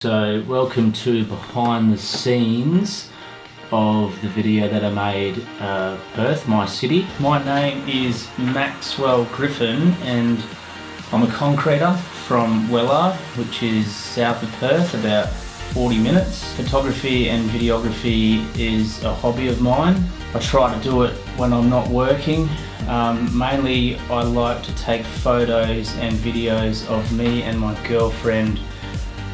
So welcome to behind the scenes of the video that I made Perth, my city. My name is Maxwell Griffin and I'm a concreter from Wellard, which is south of Perth, about 40 minutes. Photography and videography is a hobby of mine. I try to do it when I'm not working. Mainly I like to take photos and videos of me and my girlfriend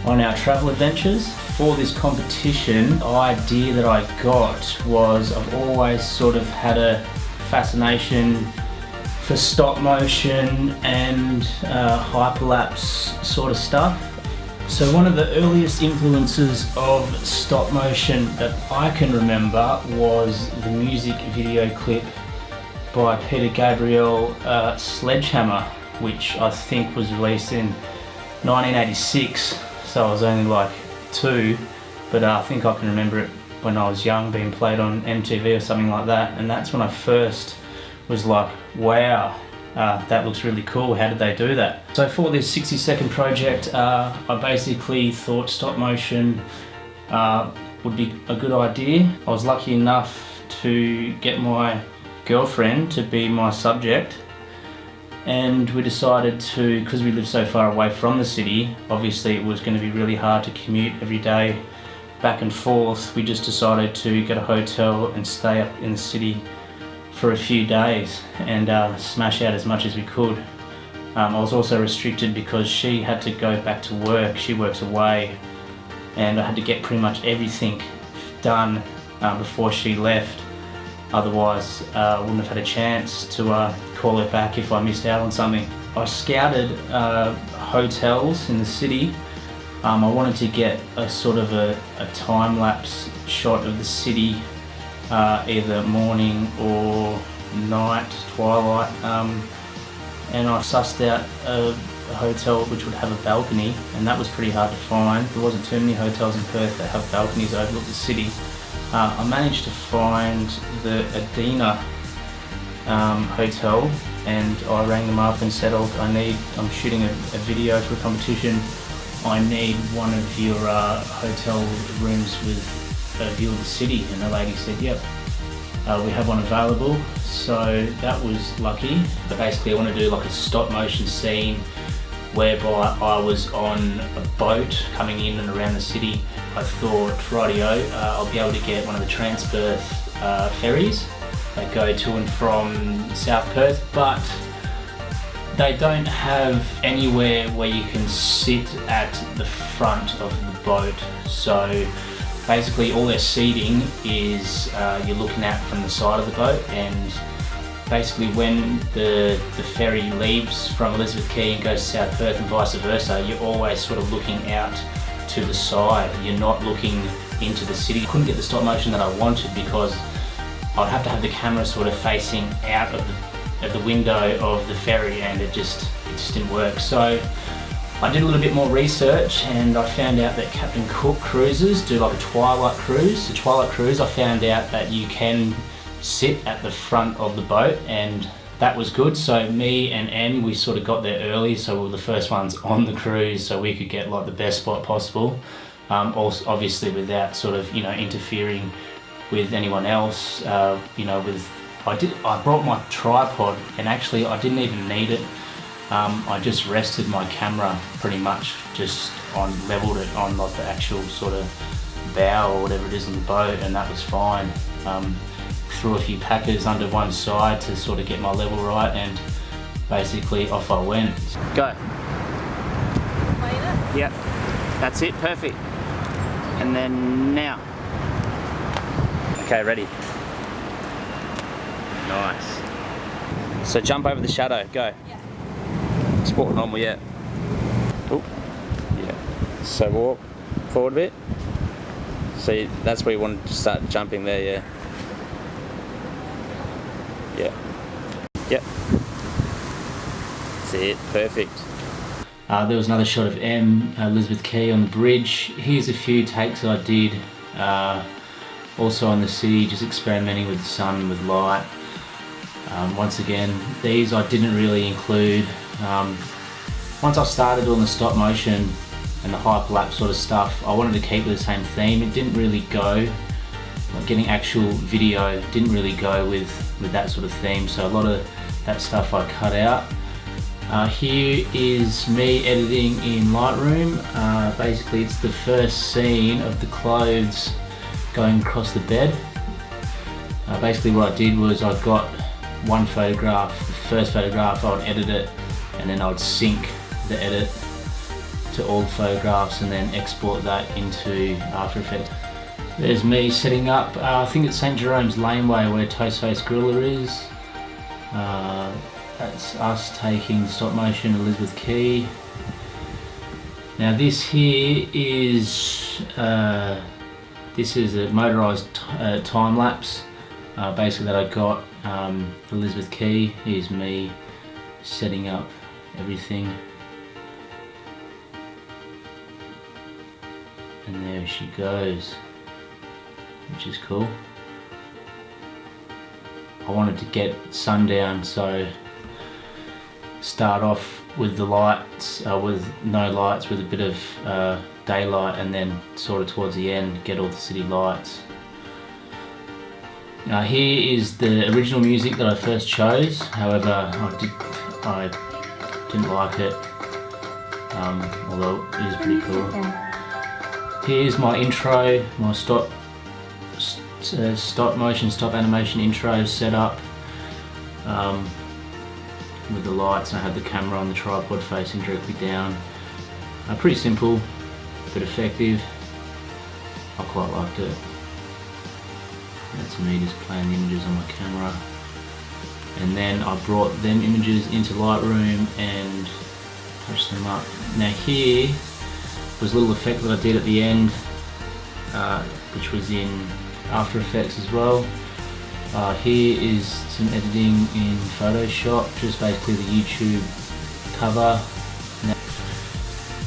on our travel adventures. For this competition, the idea that I got was I've always sort of had a fascination for stop motion and hyperlapse sort of stuff. So one of the earliest influences of stop motion that I can remember was the music video clip by Peter Gabriel, Sledgehammer, which I think was released in 1986. So I was only like 2, but I think I can remember it when I was young, being played on MTV or something like that, and that's when I first was like, wow, that looks really cool, how did they do that? So for this 60-second project, I basically thought stop motion would be a good idea. I was lucky enough to get my girlfriend to be my subject, and we decided to, because we live so far away from the city, obviously it was going to be really hard to commute every day back and forth. We just decided to get a hotel and stay up in the city for a few days and smash out as much as we could. I was also restricted because she had to go back to work. She works away, and I had to get pretty much everything done before she left. Otherwise, I wouldn't have had a chance to call her back if I missed out on something. I scouted hotels in the city. I wanted to get a sort of a time-lapse shot of the city, either morning or night, twilight, and I sussed out a hotel which would have a balcony, and that was pretty hard to find. There wasn't too many hotels in Perth that have balconies that overlook the city. I managed to find the Adina hotel, and I rang them up and said, oh, I'm shooting a video for a competition. I need one of your hotel rooms with a view of the city. And the lady said, yep, we have one available. So that was lucky. But basically I want to do like a stop motion scene whereby I was on a boat coming in and around the city. I thought, rightio, I'll be able to get one of the Transperth ferries that go to and from South Perth, but they don't have anywhere where you can sit at the front of the boat. So basically all their seating is you're looking at from the side of the boat, and basically when the ferry leaves from Elizabeth Quay and goes to South Perth and vice versa, you're always sort of looking out to the side. You're not looking into the city. I couldn't get the stop motion that I wanted because I'd have to have the camera sort of facing out of the window of the ferry, and it just didn't work. So I did a little bit more research, and I found out that Captain Cook cruises do like a twilight cruise. The twilight cruise, I found out that you can sit at the front of the boat, and that was good. So me and Em, we sort of got there early, so we were the first ones on the cruise, so we could get like the best spot possible. Also, obviously without sort of, interfering with anyone else. I brought my tripod, and actually I didn't even need it. I just rested my camera pretty much, just leveled it on like the actual sort of bow or whatever it is on the boat, and that was fine. Threw a few packers under one side to sort of get my level right, and basically off I went. Go. Yep, that's it, perfect. And then now. Okay, ready. Nice. So jump over the shadow, go. Yeah. Sport normal, yeah. Oh, yeah. So walk forward a bit. So that's where you want to start jumping there, yeah. Yeah. Yep. That's it. Perfect. There was another shot of Elizabeth Quay on the bridge. Here's a few takes that I did. Also in the city, just experimenting with the sun, with light. Once again, these I didn't really include. Once I started on the stop motion, and the hyperlapse sort of stuff. I wanted to keep with the same theme. It didn't really go, like getting actual video didn't really go with that sort of theme, so a lot of that stuff I cut out. Here is me editing in Lightroom. Basically it's the first scene of the clothes going across the bed. Basically what I did was I got one photograph, the first photograph, I would edit it and then I would sync the edit to all the photographs and then export that into After Effects. There's me setting up, I think it's St. Jerome's Laneway where Toastface Gorilla is. That's us taking stop motion Elizabeth Key. Now this here is a motorised time lapse. Basically that I got Elizabeth Key. Here's me setting up everything. And there she goes, which is cool. I wanted to get sundown, so start off with the lights, with no lights, with a bit of daylight, and then sort of towards the end get all the city lights. Now here is the original music that I first chose, however I didn't like it, although it is pretty cool. Here's my intro, my stop motion, stop animation intro set up with the lights. I had the camera on the tripod facing directly down. Pretty simple but effective. I quite liked it. That's me just playing the images on my camera. And then I brought them images into Lightroom and touched them up. Now here was a little effect that I did at the end, which was in After Effects as well. Here is some editing in Photoshop, just basically the YouTube cover.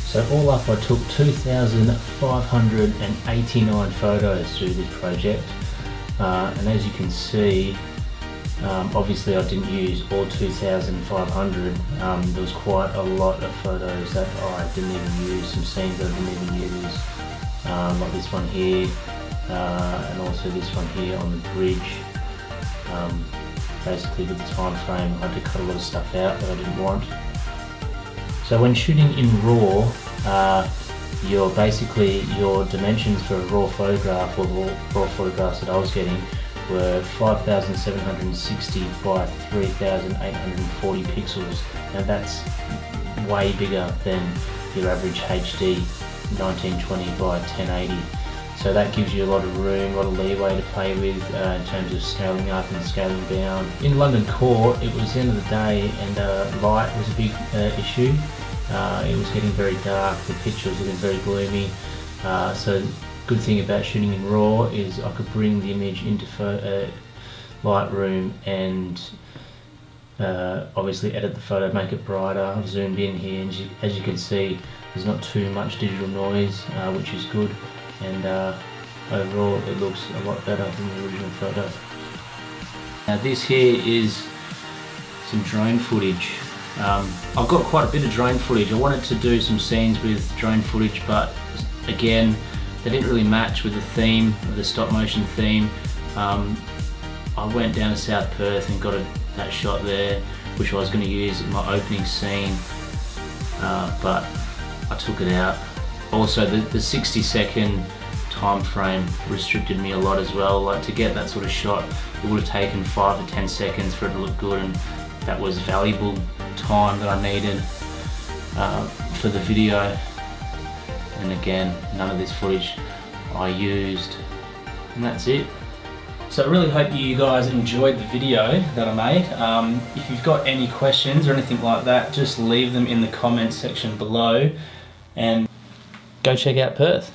So all up I took 2,589 photos through this project, and as you can see, obviously I didn't use all 2,500. There was quite a lot of photos that I didn't even use, some scenes that I didn't even use, like this one here, and also this one here on the bridge. Basically with the time frame I had to cut a lot of stuff out that I didn't want. So when shooting in RAW, your dimensions for a RAW photograph, or the RAW photographs that I was getting, were 5,760 by 3,840 pixels. Now that's way bigger than your average HD 1920 by 1080. So that gives you a lot of room, a lot of leeway to play with in terms of scaling up and scaling down. In London Core, it was the end of the day and light was a big issue. It was getting very dark, the picture was looking very gloomy. So good thing about shooting in RAW is I could bring the image into Lightroom and obviously edit the photo, make it brighter. I've zoomed in here and as you can see there's not too much digital noise, which is good, and overall it looks a lot better than the original photo. Now this here is some drone footage. I've got quite a bit of drone footage. I wanted to do some scenes with drone footage, but again they didn't really match with the theme, the stop motion theme. I went down to South Perth and got that shot there, which I was going to use in my opening scene, but I took it out. Also the 60-second time frame restricted me a lot as well. Like, to get that sort of shot, it would have taken 5 to 10 seconds for it to look good, and that was valuable time that I needed for the video. And again, none of this footage I used, and that's it. So I really hope you guys enjoyed the video that I made. If you've got any questions or anything like that, just leave them in the comments section below, and go check out Perth.